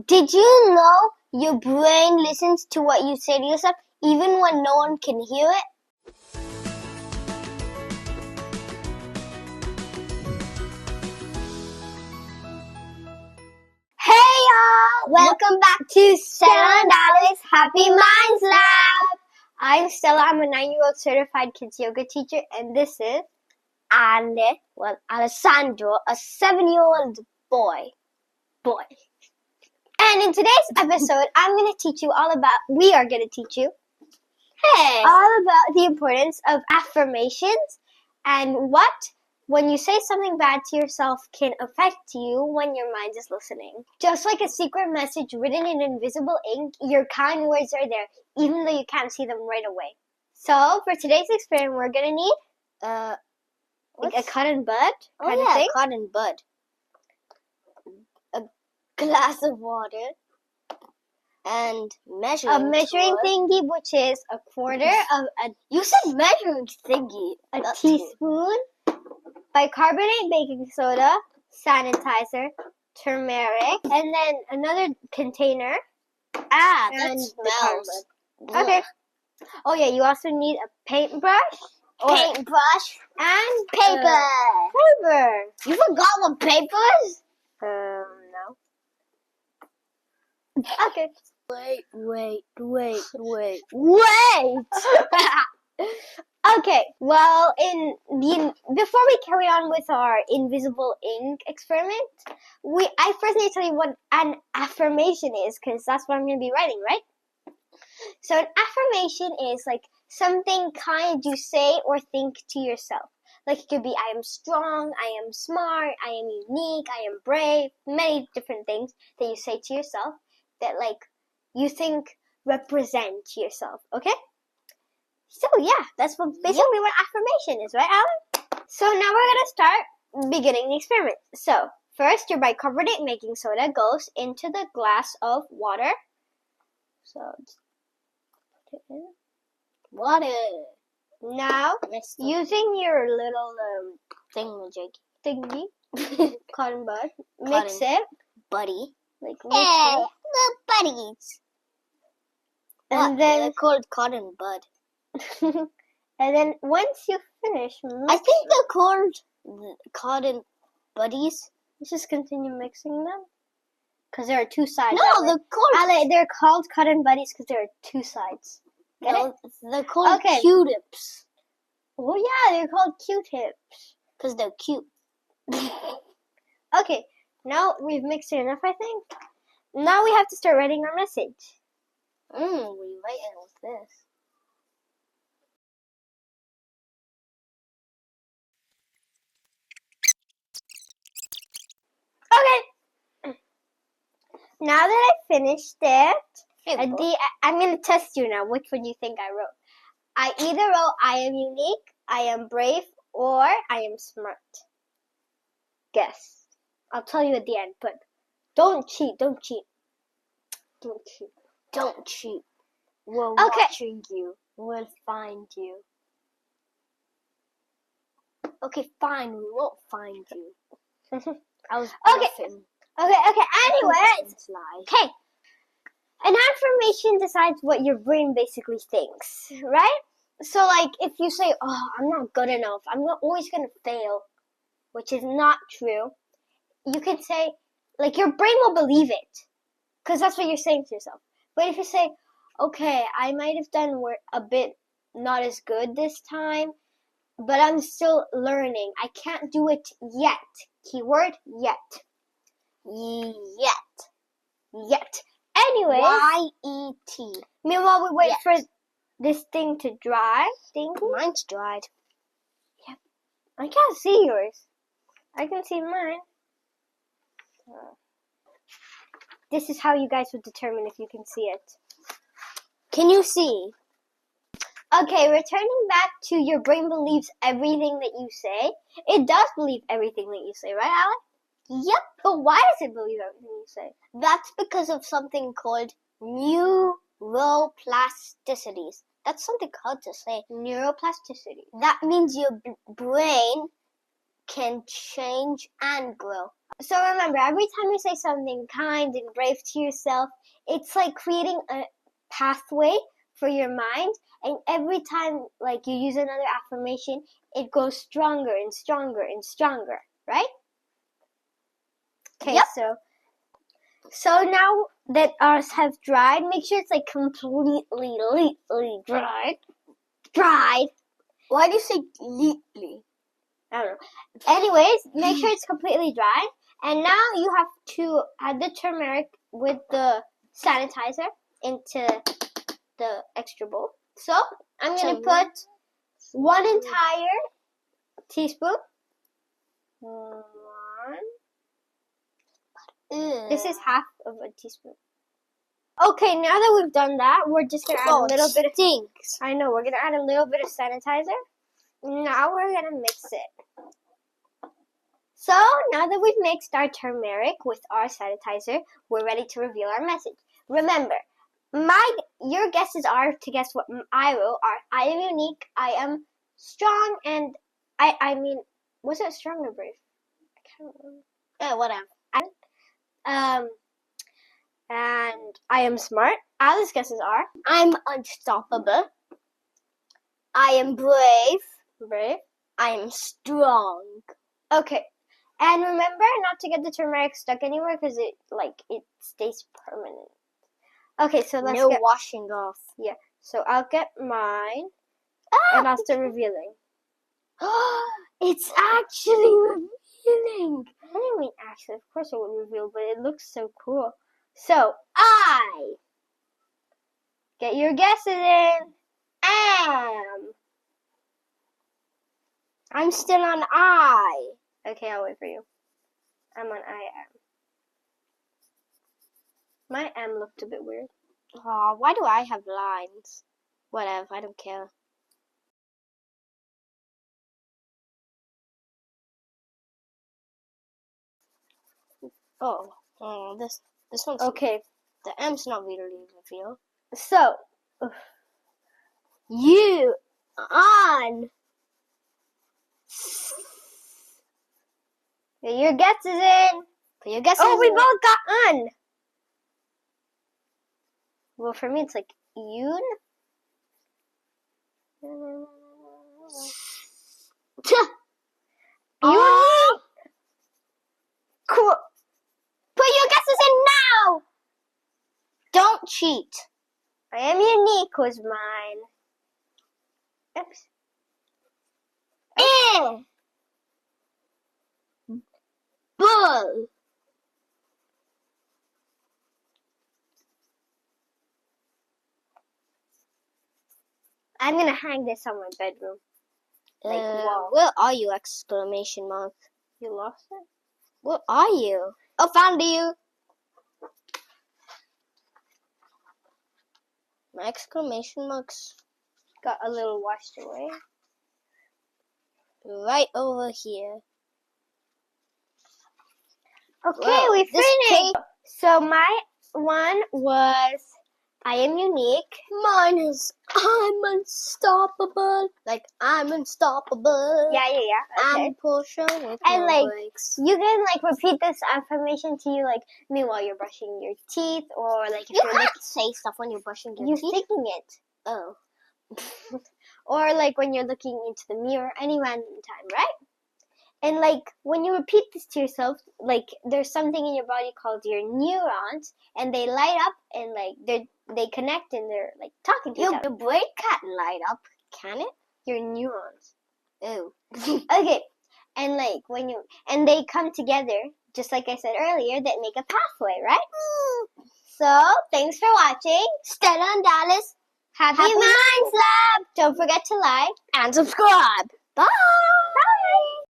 Did you know your brain listens to what you say to yourself even when no one can hear it? Hey y'all! Welcome back to Stella Ale's Happy Minds Lab! I'm Stella, I'm a 9-year-old certified kids yoga teacher, and this is Alessandro, a 7-year-old boy. And in today's episode, we are going to teach you all about the importance of affirmations and what, when you say something bad to yourself, can affect you when your mind is listening. Just like a secret message written in invisible ink, your kind words are there, even though you can't see them right away. So, for today's experiment, we're going to need a cotton bud kind of thing. Cotton bud. A glass of water. And a measuring thingy, which is a quarter of a... You said measuring thingy. A teaspoon. Bicarbonate baking soda. Sanitizer. Turmeric. And then another container. That smells. Okay. Oh yeah, you also need a paintbrush. And paper. Paper. You forgot what paper is? No. Okay. Wait. Okay, well, before we carry on with our invisible ink experiment, I first need to tell you what an affirmation is, because that's what I'm going to be writing, right? So an affirmation is like something kind you say or think to yourself. Like it could be, I am strong, I am smart, I am unique, I am brave, many different things that you say to yourself that like you think represent yourself, okay? So yeah, that's basically what affirmation is, right, Alan? So now we're going to start beginning the experiment. So first, your bicarbonate baking soda goes into the glass of water. So just put it in. Water. Now, using your little thingy, cotton bud, mix it. Buddy. Like mix Hey, it. the buddies. And then they're called cotton bud. and then once you finish, I think they're called cotton buddies. Let's just continue mixing them. Because there are two sides. No, they're called cotton buddies because there are two sides. Get it? They're called Q-tips. Oh yeah, they're called Q-tips. Because they're cute. Okay, now we've mixed it enough, I think. Now we have to start writing our message. We write it with this. Okay. Now that I finished it, I'm going to test you now. Which one do you think I wrote? I either wrote, I am unique, I am brave, or I am smart. Guess. I'll tell you at the end, but don't cheat. We're watching you. We'll find you. Okay, fine. We won't find you. I was bluffing. Okay. Anyways. Okay. An affirmation decides what your brain basically thinks, right? So, like, if you say, oh, I'm not good enough, I'm always going to fail, which is not true, you can say, like, your brain will believe it, because that's what you're saying to yourself. But if you say, okay, I might have done a bit not as good this time, but I'm still learning. I can't do it yet. Keyword, yet. Yet. Anyway. Y-E-T. Meanwhile, we wait for this thing to dry. Mine's dried. Yep. I can't see yours. I can see mine. This is how you guys would determine if you can see it. Can you see? Okay, returning back to your brain believes everything that you say. It does believe everything that you say, right, Alec? Yep. But why does it believe everything you say? That's because of something called neuroplasticities. That's something hard to say. Neuroplasticity. That means your brain can change and grow. So remember, every time you say something kind and brave to yourself, it's like creating a pathway for your mind. And every time like you use another affirmation, it goes stronger and stronger and stronger, right? Okay, Yep. so now that ours have dried, make sure it's like completely dried. Dried. Why do you say completely? I don't know. Anyways, make sure it's completely dry. And now you have to add the turmeric with the sanitizer into the extra bowl. So I'm going to put 1 entire teaspoon. This is half of a teaspoon. Okay, now that we've done that, we're just going to add a little bit of... stinks. I know, we're going to add a little bit of sanitizer. Now we're going to mix it. So now that we've mixed our turmeric with our sanitizer, we're ready to reveal our message. Remember, your guesses are to guess what I wrote are: I am unique, I am strong, and I mean, was it strong or brave? I can't remember. Yeah, whatever. And I am smart. Alice's guesses are: I'm unstoppable. I am brave. I am strong. Okay. And remember not to get the turmeric stuck anywhere because it stays permanent. Okay, so let's no washing off. Yeah. So I'll get mine and I'll start revealing. It's actually revealing. I didn't mean actually. Of course it would reveal, but it looks so cool. So I get your guesses in. I'm still on I. Okay, I'll wait for you. I'm on I am. My M looked a bit weird. Oh, why do I have lines? Whatever, I don't care. Oh, this one's okay. The M's not really revealed. So you on. Get your guesses in. Put your guesses Oh, we in. both got on. Well, for me, it's like yoon. Unique. Cool. Put your guesses in now. Don't cheat. I am unique was mine. Oops. Bull. I'm gonna hang this on my bedroom. Wow. Where are you? Exclamation mark. You lost it? Where are you? Oh, found you. My exclamation marks got a little washed away. Right over here. Okay, we finished. So my one was I am unique. Mine is I'm unstoppable. Like I'm unstoppable. Yeah. Okay. I'm Portia with and no breaks. You can repeat this affirmation to you meanwhile you're brushing your teeth or if you can't say stuff when you're brushing your teeth. You're thinking it. Oh. Or when you're looking into the mirror any random time, right? And when you repeat this to yourself, there's something in your body called your neurons, and they light up, and they connect, and they're talking to each other. Your brain can't light up, can it? Your neurons. Oh. Okay. And and they come together, just like I said earlier, that make a pathway, right? So thanks for watching. Stella and Dallas. Happy Minds Lab. Don't forget to like and subscribe. Bye.